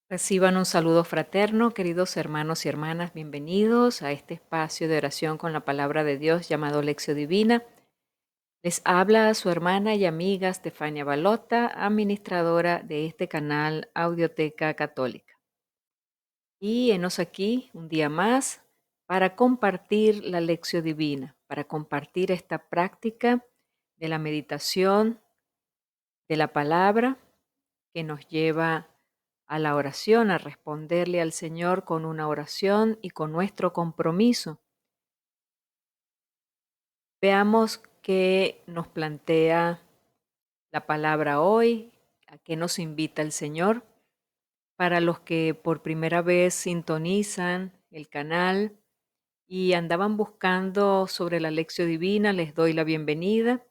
Reciban un saludo fraterno, queridos hermanos y hermanas, bienvenidos a este espacio de oración con la palabra de Dios llamado Lección Divina. Les habla su hermana y amiga Stefania Balota, administradora de este canal Audioteca Católica. Y enos aquí un día más para compartir la Lección Divina, para compartir esta práctica de la meditación de la palabra que nos lleva a la oración, a responderle al Señor con una oración y con nuestro compromiso. Veamos qué nos plantea la palabra hoy, a qué nos invita el Señor. Para los que por primera vez sintonizan el canal y andaban buscando sobre la lección divina, les doy la bienvenida.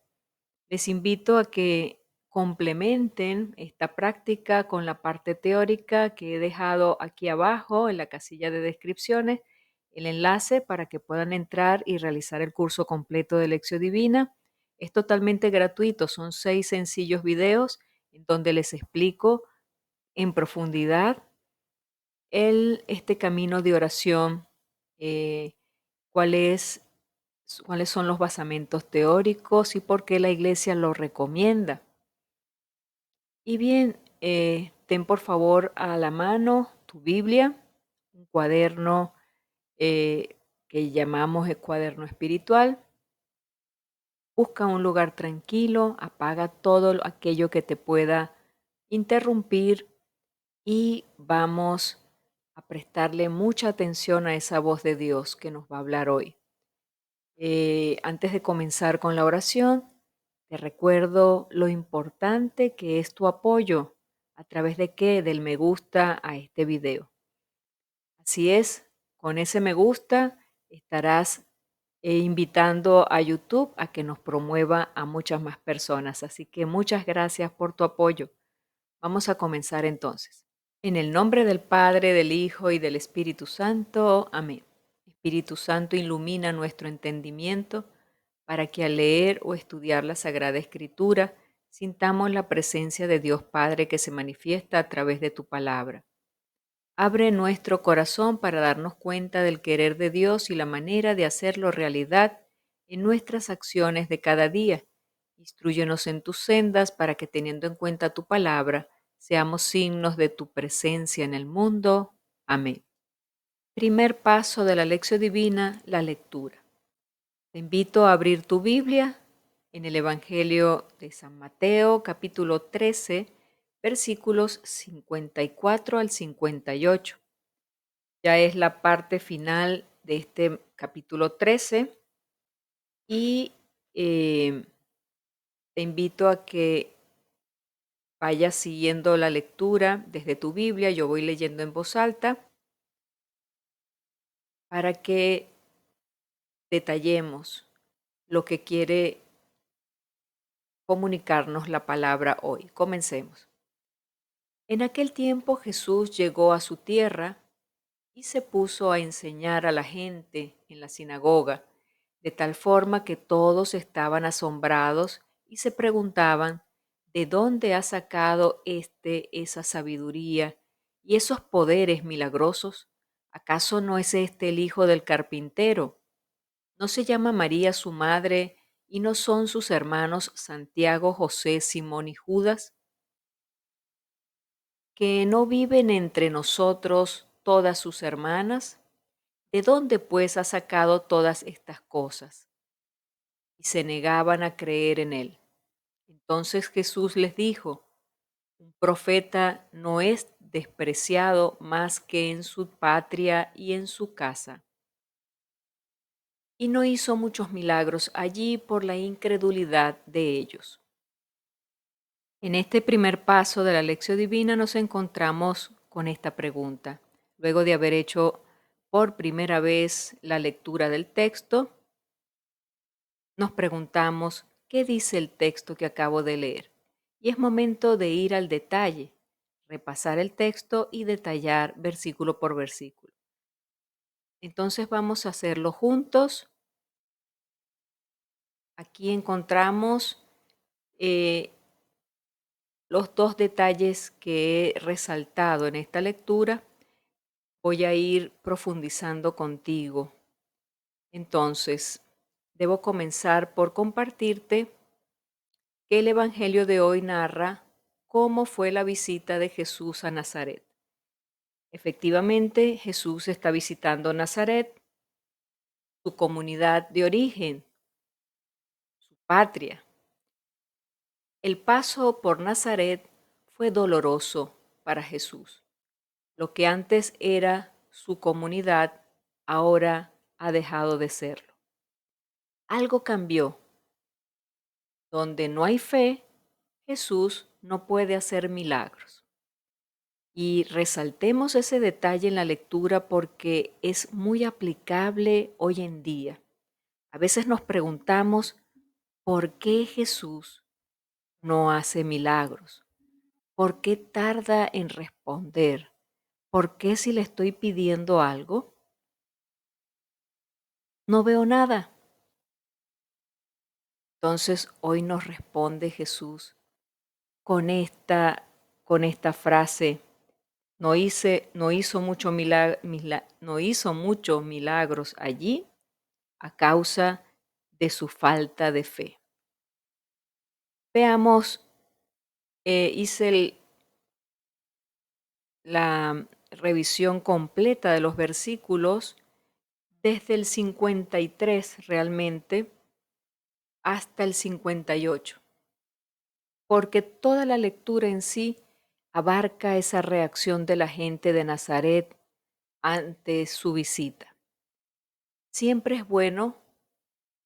Les invito a que complementen esta práctica con la parte teórica que he dejado aquí abajo en la casilla de descripciones, el enlace para que puedan entrar y realizar el curso completo de Lección Divina. Es totalmente gratuito, son 6 sencillos videos en donde les explico en profundidad este camino de oración, eh, cuál es cuáles son los basamentos teóricos y por qué la Iglesia lo recomienda. Y bien, ten por favor a la mano tu Biblia, un cuaderno que llamamos el cuaderno espiritual. Busca un lugar tranquilo, apaga todo aquello que te pueda interrumpir y vamos a prestarle mucha atención a esa voz de Dios que nos va a hablar hoy. Antes de comenzar con la oración, te recuerdo lo importante que es tu apoyo. ¿A través de qué? Del me gusta a este video. Así es, con ese me gusta estarás invitando a YouTube a que nos promueva a muchas más personas. Así que muchas gracias por tu apoyo. Vamos a comenzar entonces. En el nombre del Padre, del Hijo y del Espíritu Santo. Amén. Espíritu Santo, ilumina nuestro entendimiento para que al leer o estudiar la Sagrada Escritura sintamos la presencia de Dios Padre que se manifiesta a través de tu palabra. Abre nuestro corazón para darnos cuenta del querer de Dios y la manera de hacerlo realidad en nuestras acciones de cada día. Instrúyenos en tus sendas para que, teniendo en cuenta tu palabra, seamos signos de tu presencia en el mundo. Amén. Primer paso de la lección divina, la lectura. Te invito a abrir tu Biblia en el Evangelio de San Mateo, capítulo 13, versículos 54 al 58. Ya es la parte final de este capítulo 13 y te invito a que vayas siguiendo la lectura desde tu Biblia. Yo voy leyendo en voz alta para que detallemos lo que quiere comunicarnos la palabra hoy. Comencemos. En aquel tiempo Jesús llegó a su tierra y se puso a enseñar a la gente en la sinagoga, de tal forma que todos estaban asombrados y se preguntaban, ¿de dónde ha sacado esa sabiduría y esos poderes milagrosos? ¿Acaso no es este el hijo del carpintero? ¿No se llama María su madre y no son sus hermanos Santiago, José, Simón y Judas? ¿Que no viven entre nosotros todas sus hermanas? ¿De dónde pues ha sacado todas estas cosas? Y se negaban a creer en él. Entonces Jesús les dijo, un profeta no es despreciado más que en su patria y en su casa. Y no hizo muchos milagros allí por la incredulidad de ellos. En este primer paso de la lección divina nos encontramos con esta pregunta. Luego de haber hecho por primera vez la lectura del texto, nos preguntamos, ¿qué dice el texto que acabo de leer? Y es momento de ir al detalle, repasar el texto y detallar versículo por versículo. Entonces vamos a hacerlo juntos. Aquí encontramos los dos detalles que he resaltado en esta lectura, voy a ir profundizando contigo. Entonces, debo comenzar por compartirte que el Evangelio de hoy narra cómo fue la visita de Jesús a Nazaret. Efectivamente, Jesús está visitando Nazaret, su comunidad de origen, su patria. El paso por Nazaret fue doloroso para Jesús. Lo que antes era su comunidad, ahora ha dejado de serlo. Algo cambió. Donde no hay fe, Jesús no puede hacer milagros. Y resaltemos ese detalle en la lectura porque es muy aplicable hoy en día. A veces nos preguntamos, ¿por qué Jesús no hace milagros? ¿Por qué tarda en responder? ¿Por qué si le estoy pidiendo algo, no veo nada? Entonces hoy nos responde Jesús con esta frase. No hizo muchos milagros allí a causa de su falta de fe. Veamos, hice la revisión completa de los versículos desde el 53 realmente hasta el 58, porque toda la lectura en sí abarca esa reacción de la gente de Nazaret ante su visita. Siempre es bueno,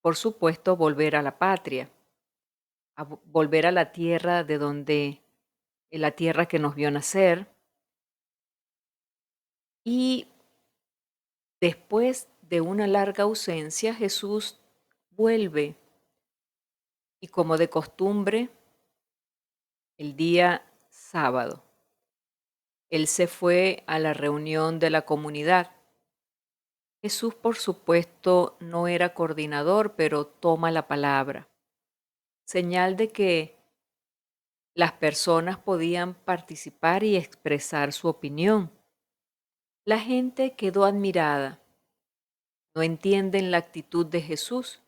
por supuesto, volver a la patria, volver a la tierra de donde, la tierra que nos vio nacer, y después de una larga ausencia, Jesús vuelve y como de costumbre, el día sábado, él se fue a la reunión de la comunidad. Jesús, por supuesto, no era coordinador, pero toma la palabra, señal de que las personas podían participar y expresar su opinión. La gente quedó admirada, no entienden la actitud de Jesús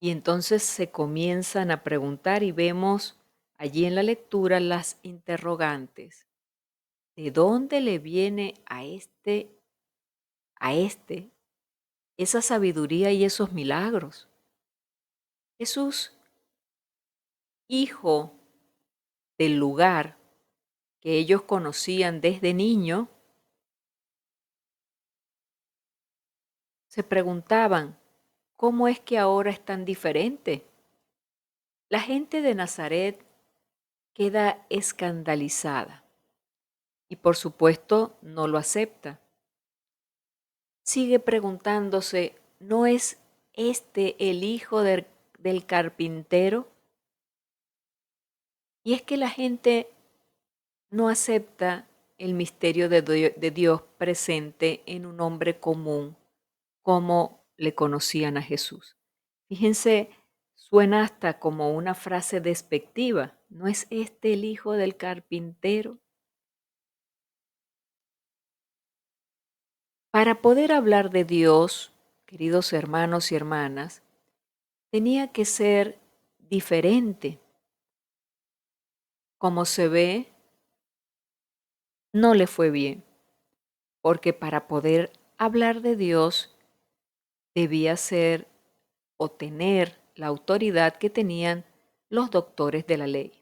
y entonces se comienzan a preguntar y vemos allí en la lectura las interrogantes. ¿De dónde le viene a este, esa sabiduría y esos milagros? Jesús, hijo del lugar que ellos conocían desde niño, se preguntaban, ¿cómo es que ahora es tan diferente? La gente de Nazaret queda escandalizada y por supuesto no lo acepta. Sigue preguntándose, ¿no es este el hijo del carpintero? Y es que la gente no acepta el misterio de Dios presente en un hombre común, como le conocían a Jesús. Fíjense, suena hasta como una frase despectiva. ¿No es este el hijo del carpintero? Para poder hablar de Dios, queridos hermanos y hermanas, tenía que ser diferente. Como se ve, no le fue bien, porque para poder hablar de Dios debía ser o tener la autoridad que tenían los doctores de la ley.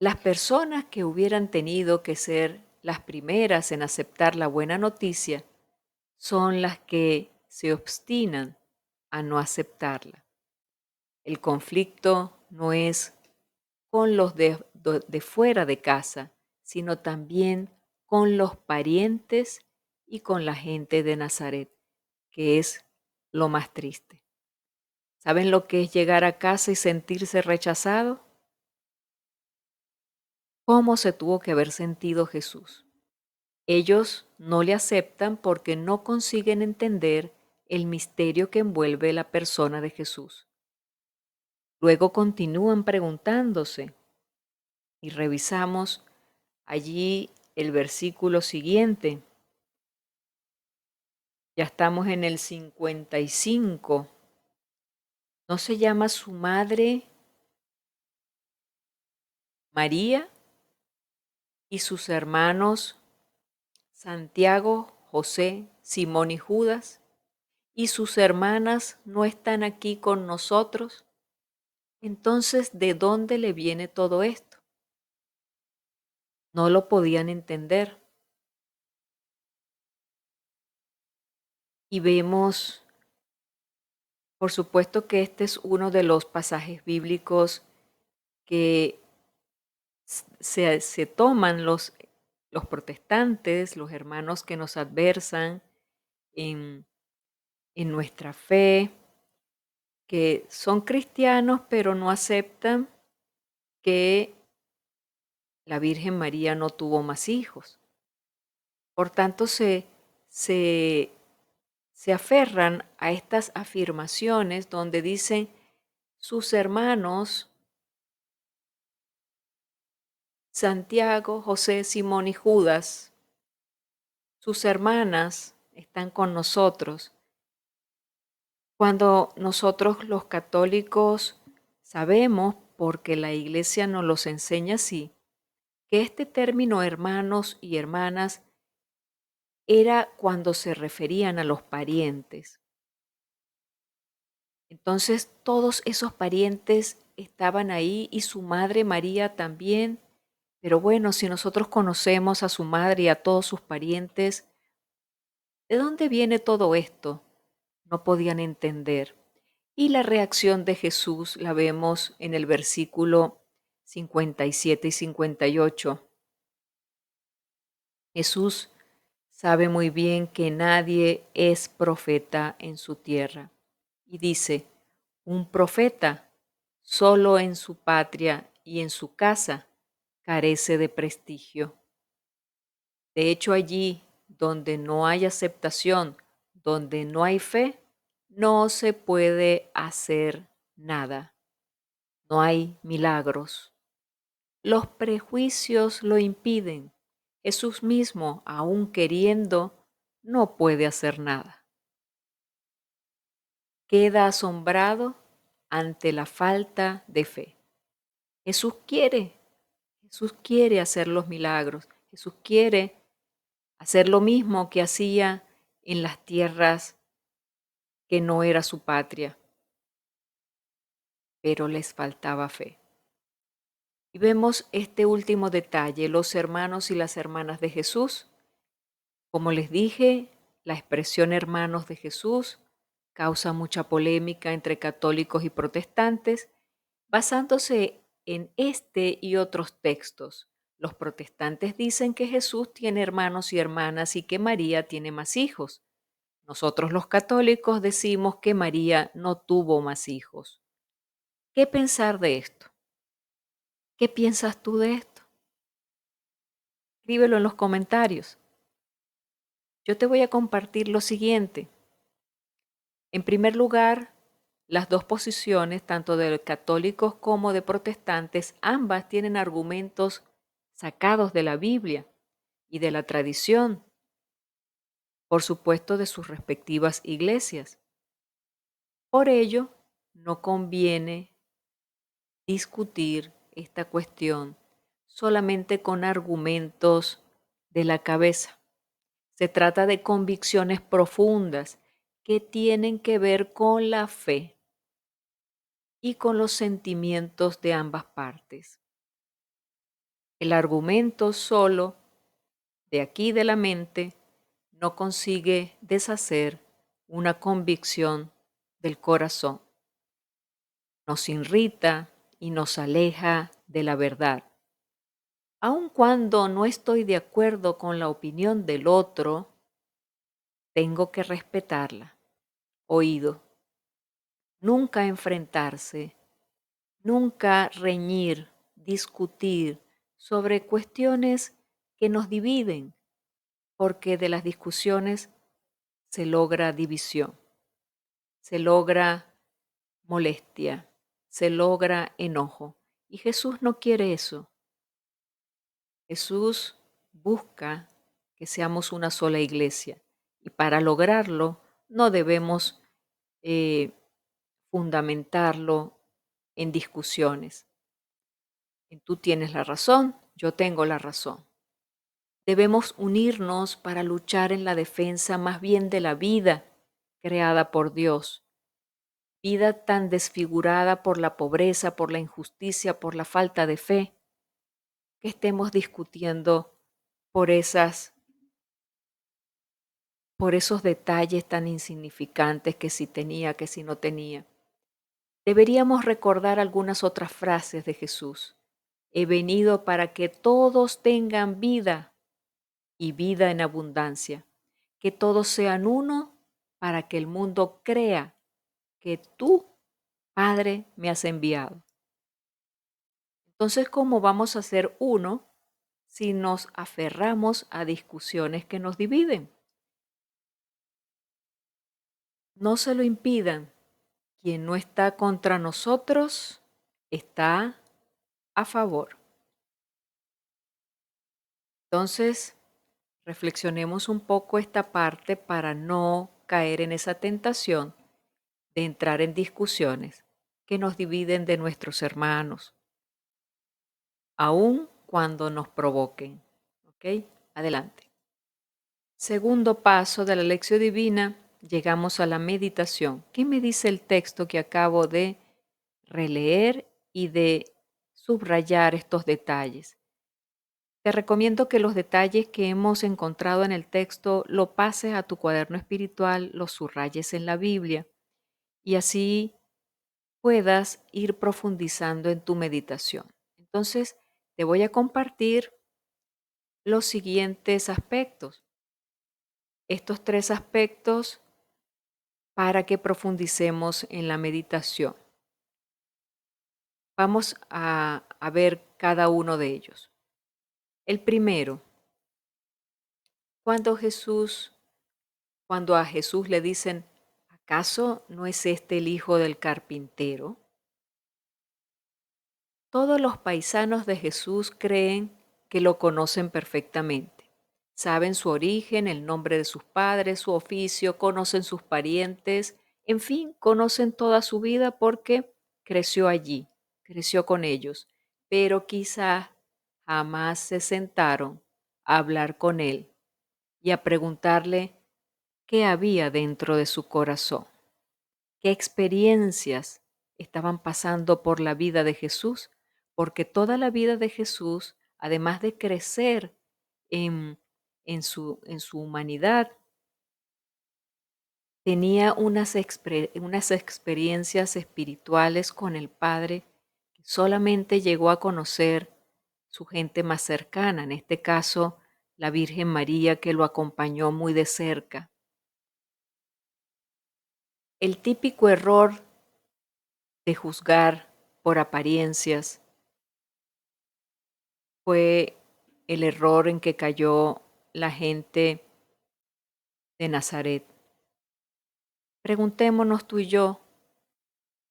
Las personas que hubieran tenido que ser las primeras en aceptar la buena noticia son las que se obstinan a no aceptarla. El conflicto no es con los de fuera de casa, sino también con los parientes y con la gente de Nazaret, que es lo más triste. ¿Saben lo que es llegar a casa y sentirse rechazado? ¿Cómo se tuvo que haber sentido Jesús? Ellos no le aceptan porque no consiguen entender el misterio que envuelve la persona de Jesús. Luego continúan preguntándose y revisamos allí el versículo siguiente. Ya estamos en el 55. ¿No se llama su madre María y sus hermanos Santiago, José, Simón y Judas? ¿Y sus hermanas no están aquí con nosotros? Entonces, ¿de dónde le viene todo esto? No lo podían entender. Y vemos, por supuesto que este es uno de los pasajes bíblicos que se toman los protestantes, los hermanos que nos adversan en, en nuestra fe, que son cristianos pero no aceptan que la Virgen María no tuvo más hijos. Por tanto, se, se aferran a estas afirmaciones donde dicen sus hermanos Santiago, José, Simón y Judas, sus hermanas están con nosotros. Cuando nosotros los católicos sabemos, porque la Iglesia nos los enseña así, que este término hermanos y hermanas era cuando se referían a los parientes. Entonces todos esos parientes estaban ahí y su madre María también. Pero bueno, si nosotros conocemos a su madre y a todos sus parientes, ¿de dónde viene todo esto? No podían entender. Y la reacción de Jesús la vemos en el versículo 57 y 58. Jesús sabe muy bien que nadie es profeta en su tierra. Y dice, un profeta solo en su patria y en su casa carece de prestigio. De hecho, allí donde no hay aceptación, donde no hay fe, no se puede hacer nada. No hay milagros. Los prejuicios lo impiden. Jesús mismo, aun queriendo, no puede hacer nada. Queda asombrado ante la falta de fe. Jesús quiere hacer los milagros. Jesús quiere hacer lo mismo que hacía en las tierras que no era su patria, pero les faltaba fe. Y vemos este último detalle, los hermanos y las hermanas de Jesús. Como les dije, la expresión hermanos de Jesús causa mucha polémica entre católicos y protestantes, basándose en este y otros textos. Los protestantes dicen que Jesús tiene hermanos y hermanas y que María tiene más hijos. Nosotros los católicos decimos que María no tuvo más hijos. ¿Qué pensar de esto? ¿Qué piensas tú de esto? Escríbelo en los comentarios. Yo te voy a compartir lo siguiente. En primer lugar, las dos posiciones, tanto de católicos como de protestantes, ambas tienen argumentos sacados de la Biblia y de la tradición, por supuesto de sus respectivas iglesias. Por ello, no conviene discutir esta cuestión solamente con argumentos de la cabeza. Se trata de convicciones profundas que tienen que ver con la fe y con los sentimientos de ambas partes. El argumento solo de aquí de la mente no consigue deshacer una convicción del corazón. Nos irrita y nos aleja de la verdad. Aun cuando no estoy de acuerdo con la opinión del otro, tengo que respetarla. Oído. Nunca enfrentarse, nunca reñir, discutir sobre cuestiones que nos dividen, porque de las discusiones se logra división, se logra molestia, se logra enojo. Y Jesús no quiere eso. Jesús busca que seamos una sola iglesia. Y para lograrlo no debemos eh, fundamentarlo en discusiones. Tú tienes la razón, yo tengo la razón. Debemos unirnos para luchar en la defensa más bien de la vida creada por Dios, vida tan desfigurada por la pobreza, por la injusticia, por la falta de fe, que estemos discutiendo por por esos detalles tan insignificantes, que si tenía, que si no tenía. Deberíamos recordar algunas otras frases de Jesús. He venido para que todos tengan vida y vida en abundancia, que todos sean uno para que el mundo crea que tú, Padre, me has enviado. Entonces, ¿cómo vamos a ser uno si nos aferramos a discusiones que nos dividen? No se lo impidan. Quien no está contra nosotros está a favor. Entonces, reflexionemos un poco esta parte para no caer en esa tentación de entrar en discusiones que nos dividen de nuestros hermanos, aun cuando nos provoquen. ¿Ok? Adelante. Segundo paso de la lección divina, llegamos a la meditación. ¿Qué me dice el texto que acabo de releer y de subrayar estos detalles? Te recomiendo que los detalles que hemos encontrado en el texto lo pases a tu cuaderno espiritual, los subrayes en la Biblia y así puedas ir profundizando en tu meditación. Entonces, te voy a compartir los siguientes aspectos. Estos 3 aspectos para que profundicemos en la meditación. Vamos a ver cada uno de ellos. El primero, cuando a Jesús le dicen, ¿acaso no es este el hijo del carpintero? Todos los paisanos de Jesús creen que lo conocen perfectamente. Saben su origen, el nombre de sus padres, su oficio, conocen sus parientes, en fin, conocen toda su vida porque creció allí, creció con ellos, pero quizá jamás se sentaron a hablar con él y a preguntarle qué había dentro de su corazón, qué experiencias estaban pasando por la vida de Jesús, porque toda la vida de Jesús, además de crecer en, en su humanidad, tenía unas experiencias espirituales con el Padre que solamente llegó a conocer su gente más cercana, en este caso la Virgen María, que lo acompañó muy de cerca. El típico error de juzgar por apariencias fue el error en que cayó la gente de Nazaret. Preguntémonos tú y yo,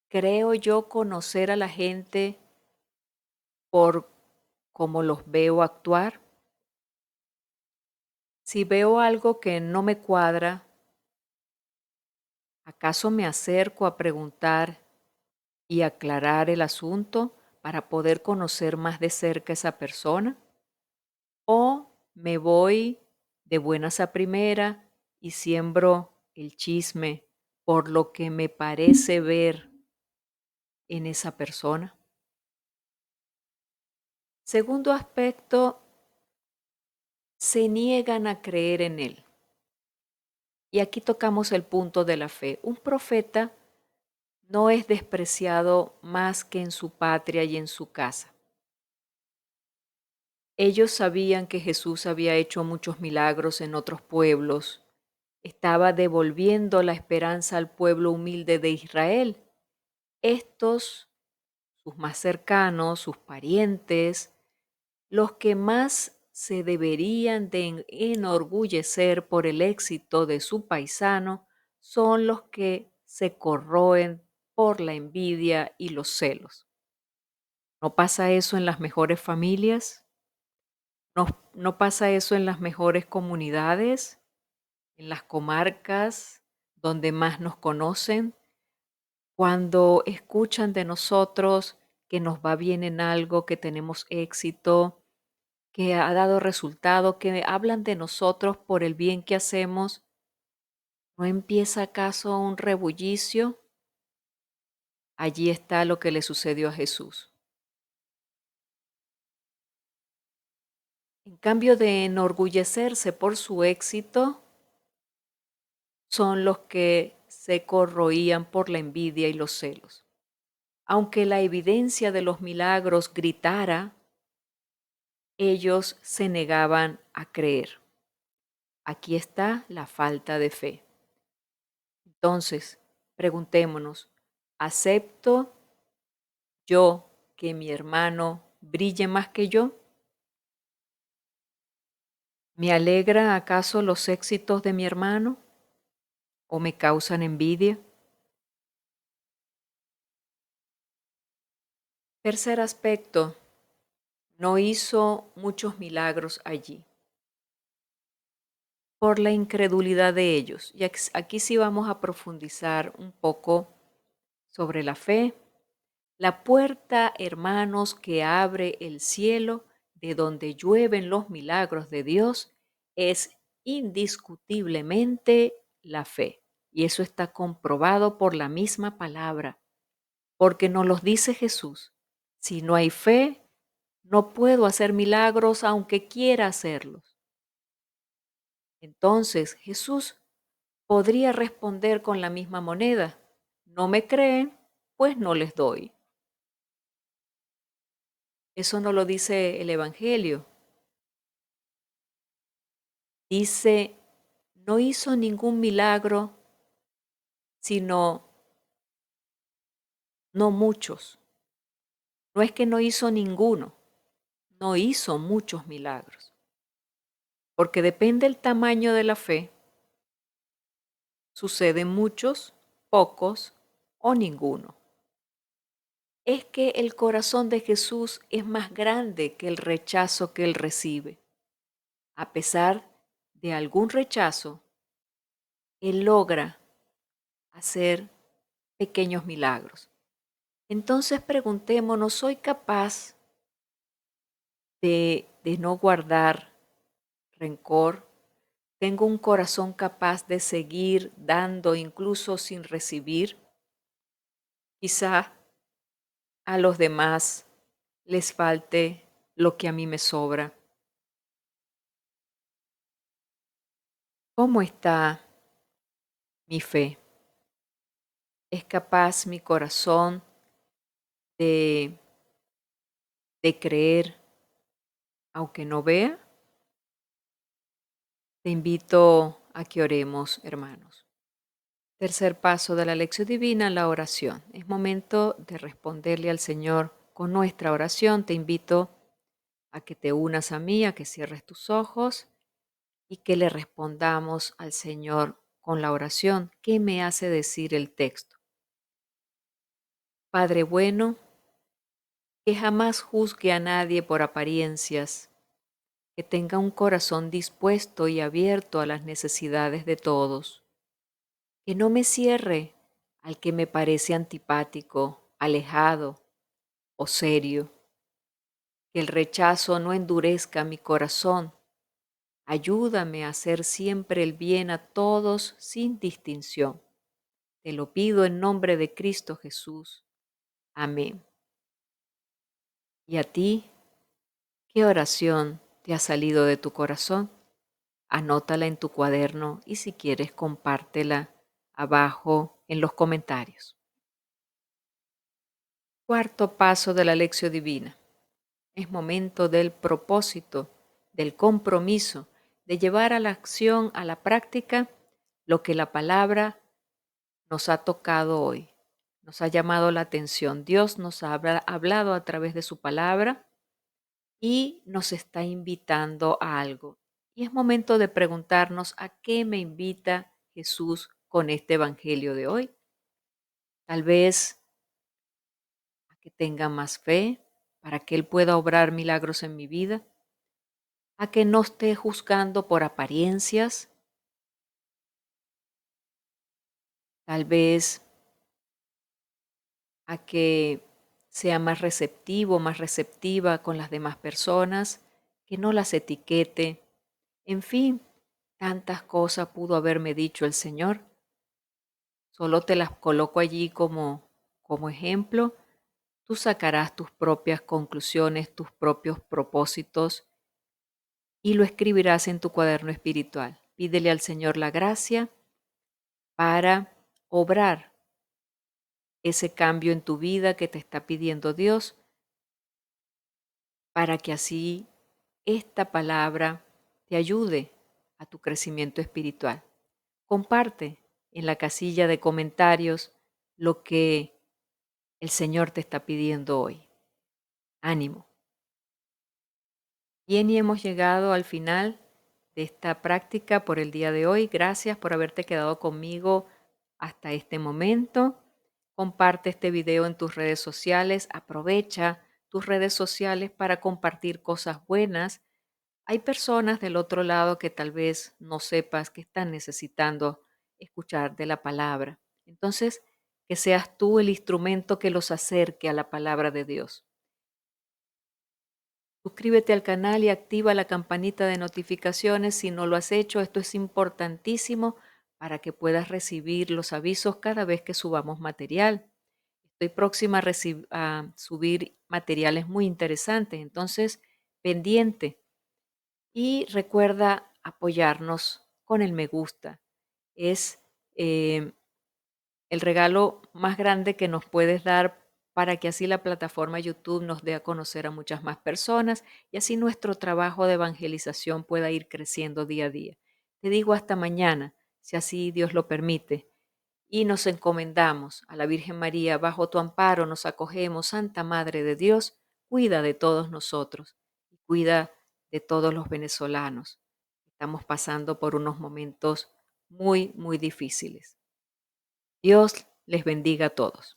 ¿creo yo conocer a la gente por cómo los veo actuar? Si veo algo que no me cuadra, ¿acaso me acerco a preguntar y aclarar el asunto para poder conocer más de cerca a esa persona? ¿O me voy de buenas a primera y siembro el chisme por lo que me parece ver en esa persona? Segundo aspecto, se niegan a creer en él. Y aquí tocamos el punto de la fe. Un profeta no es despreciado más que en su patria y en su casa. Ellos sabían que Jesús había hecho muchos milagros en otros pueblos, estaba devolviendo la esperanza al pueblo humilde de Israel. Estos, sus más cercanos, sus parientes, los que más se deberían de enorgullecer por el éxito de su paisano, son los que se corroen por la envidia y los celos. ¿No pasa eso en las mejores familias? ¿No pasa eso en las mejores comunidades, en las comarcas donde más nos conocen? Cuando escuchan de nosotros que nos va bien en algo, que tenemos éxito, que ha dado resultado, que hablan de nosotros por el bien que hacemos, ¿no empieza acaso un rebullicio? Allí está lo que le sucedió a Jesús. En cambio de enorgullecerse por su éxito, son los que se corroían por la envidia y los celos. Aunque la evidencia de los milagros gritara, ellos se negaban a creer. Aquí está la falta de fe. Entonces, preguntémonos, ¿acepto yo que mi hermano brille más que yo? ¿Me alegra acaso los éxitos de mi hermano o me causan envidia? Tercer aspecto, no hizo muchos milagros allí por la incredulidad de ellos. Y aquí sí vamos a profundizar un poco sobre la fe. La puerta, hermanos, que abre el cielo, de donde llueven los milagros de Dios, es indiscutiblemente la fe. Y eso está comprobado por la misma palabra, porque nos los dice Jesús. Si no hay fe, no puedo hacer milagros aunque quiera hacerlos. Entonces Jesús podría responder con la misma moneda. No me creen, pues no les doy. Eso no lo dice el Evangelio. Dice, no hizo ningún milagro, sino no muchos. No es que no hizo ninguno, no hizo muchos milagros. Porque depende el tamaño de la fe, suceden muchos, pocos o ninguno. Es que el corazón de Jesús es más grande que el rechazo que él recibe. A pesar de algún rechazo, él logra hacer pequeños milagros. Entonces preguntémonos, ¿soy capaz de no guardar rencor? ¿Tengo un corazón capaz de seguir dando incluso sin recibir? Quizá a los demás les falte lo que a mí me sobra. ¿Cómo está mi fe? ¿Es capaz mi corazón de, de creer aunque no vea? Te invito a que oremos, hermanos. Tercer paso de la lección divina, la oración. Es momento de responderle al Señor con nuestra oración. Te invito a que te unas a mí, a que cierres tus ojos y que le respondamos al Señor con la oración. ¿Qué me hace decir el texto? Padre bueno, que jamás juzgue a nadie por apariencias, que tenga un corazón dispuesto y abierto a las necesidades de todos, que no me cierre al que me parece antipático, alejado o serio, que el rechazo no endurezca mi corazón. Ayúdame a hacer siempre el bien a todos sin distinción. Te lo pido en nombre de Cristo Jesús. Amén. ¿Y a ti? ¿Qué oración te ha salido de tu corazón? Anótala en tu cuaderno y si quieres compártela abajo en los comentarios. Cuarto paso de la lección divina. Es momento del propósito, del compromiso, de llevar a la acción, a la práctica, lo que la palabra nos ha tocado hoy. Nos ha llamado la atención. Dios nos ha hablado a través de su palabra y nos está invitando a algo. Y es momento de preguntarnos a qué me invita Jesús con este evangelio de hoy. tal vez a que tenga más fe para que Él pueda obrar milagros en mi vida, a que no esté juzgando por apariencias, tal vez a que sea más receptivo, más receptiva con las demás personas, que no las etiquete. En fin, tantas cosas pudo haberme dicho el Señor. Solo te las coloco allí como ejemplo. Tú sacarás tus propias conclusiones, tus propios propósitos y lo escribirás en tu cuaderno espiritual. Pídele al Señor la gracia para obrar ese cambio en tu vida que te está pidiendo Dios, para que así esta palabra te ayude a tu crecimiento espiritual. Comparte en la casilla de comentarios lo que el Señor te está pidiendo hoy. Ánimo. Bien, y hemos llegado al final de esta práctica por el día de hoy. Gracias por haberte quedado conmigo hasta este momento. Comparte este video en tus redes sociales. Aprovecha tus redes sociales para compartir cosas buenas. Hay personas del otro lado que tal vez no sepas que están necesitando escuchar de la palabra. Entonces, que seas tú el instrumento que los acerque a la palabra de Dios. Suscríbete al canal y activa la campanita de notificaciones si no lo has hecho. Esto es importantísimo para que puedas recibir los avisos cada vez que subamos material. Estoy próxima a subir materiales muy interesantes, entonces pendiente. Y recuerda apoyarnos con el me gusta. Es eh, el regalo más grande que nos puedes dar para que así la plataforma YouTube nos dé a conocer a muchas más personas y así nuestro trabajo de evangelización pueda ir creciendo día a día. Te digo hasta mañana, si así Dios lo permite. Y nos encomendamos a la Virgen María, bajo tu amparo nos acogemos, Santa Madre de Dios, cuida de todos nosotros y cuida de todos los venezolanos. Estamos pasando por unos momentos muy, muy difíciles. Dios les bendiga a todos.